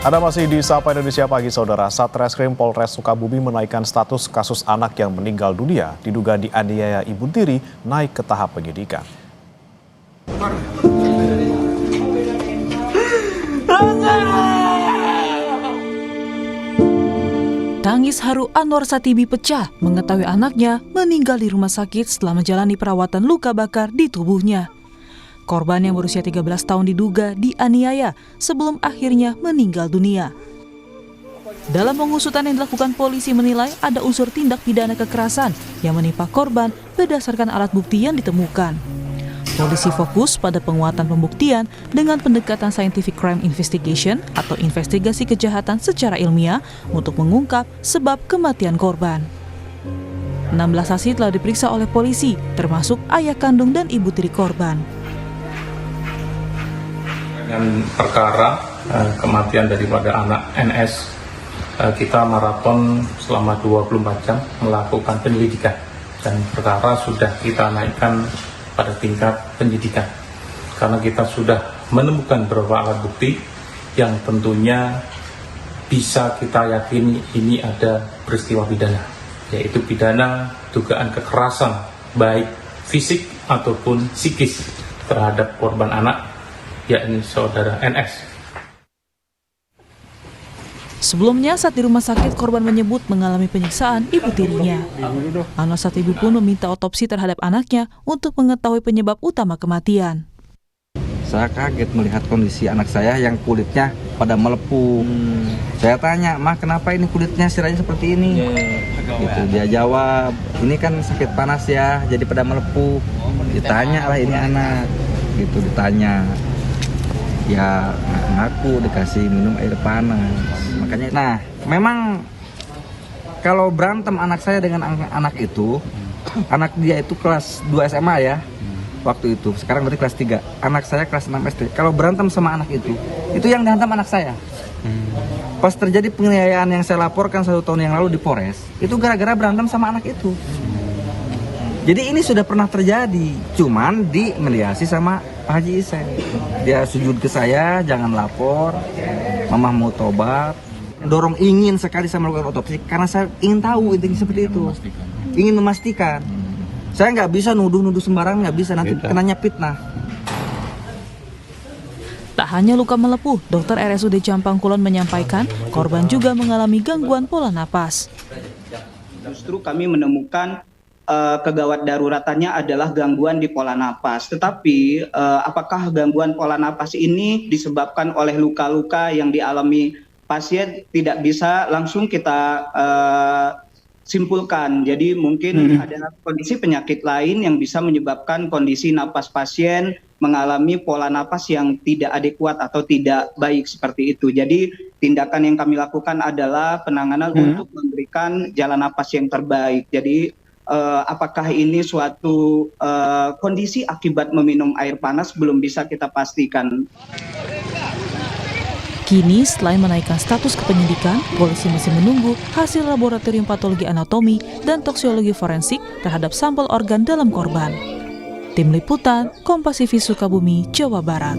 Anda masih di Sapa Indonesia Pagi, Saudara. Satreskrim Polres Sukabumi menaikkan status kasus anak yang meninggal dunia diduga dianiaya ibu tiri naik ke tahap penyidikan. Tangis haru Anwar Satibi pecah mengetahui anaknya meninggal di rumah sakit setelah menjalani perawatan luka bakar di tubuhnya. Korban yang berusia 13 tahun diduga dianiaya sebelum akhirnya meninggal dunia. Dalam pengusutan yang dilakukan, polisi menilai ada unsur tindak pidana kekerasan yang menimpa korban berdasarkan alat bukti yang ditemukan. Polisi fokus pada penguatan pembuktian dengan pendekatan scientific crime investigation atau investigasi kejahatan secara ilmiah untuk mengungkap sebab kematian korban. 16 saksi telah diperiksa oleh polisi, termasuk ayah kandung dan ibu tiri korban. Dengan perkara kematian daripada anak NS, kita maraton selama 24 jam melakukan penyelidikan dan perkara sudah kita naikkan pada tingkat penyidikan karena kita sudah menemukan beberapa alat bukti yang tentunya bisa kita yakini ini ada peristiwa pidana, yaitu pidana dugaan kekerasan baik fisik ataupun psikis terhadap korban anak, yakni saudara NS. Sebelumnya, saat di rumah sakit, korban menyebut mengalami penyiksaan ibu tirinya. Anwar Satibi pun meminta otopsi terhadap anaknya untuk mengetahui penyebab utama kematian. Saya kaget melihat kondisi anak saya yang kulitnya pada melepuh. Saya tanya, "Mah, kenapa ini kulitnya siranya seperti ini?" Gitu. Dia jawab, "Ini kan sakit panas ya, jadi pada melepuh." Ditanya lah ini anak, gitu ditanya. Ya ngaku dikasih minum air panas. Makanya, nah memang kalau berantem anak saya dengan anak itu, anak dia itu kelas 2 SMA ya, waktu itu. Sekarang berarti kelas 3. Anak saya kelas 6 SD. Kalau berantem sama anak itu yang dihantam anak saya. Pas terjadi penganiayaan yang saya laporkan 1 tahun yang lalu di Polres, itu gara-gara berantem sama anak itu. Jadi ini sudah pernah terjadi, cuman dimediasi sama Pak Haji Isen. Dia sujud ke saya, jangan lapor, Mama mau tobat. Dorong ingin sekali saya melakukan otopsi, karena saya ingin tahu intinya seperti itu. Ingin memastikan. Saya nggak bisa nuduh-nuduh sembarangan, nggak bisa, nanti kenanya fitnah. Tak hanya luka melepuh, dokter RSUD Jampang Kulon menyampaikan korban juga mengalami gangguan pola napas. Justru kami menemukan kegawat daruratannya adalah gangguan di pola napas. Tetapi apakah gangguan pola napas ini disebabkan oleh luka-luka yang dialami pasien, tidak bisa langsung kita simpulkan. Jadi mungkin ada kondisi penyakit lain yang bisa menyebabkan kondisi napas pasien mengalami pola napas yang tidak adekuat atau tidak baik seperti itu. Jadi tindakan yang kami lakukan adalah penanganan untuk memberikan jalan napas yang terbaik. Jadi apakah ini suatu kondisi akibat meminum air panas belum bisa kita pastikan. Kini, selain menaikkan status kepenyidikan, polisi masih menunggu hasil laboratorium patologi anatomi dan toksiologi forensik terhadap sampel organ dalam korban. Tim Liputan, Kompas TV Sukabumi, Jawa Barat.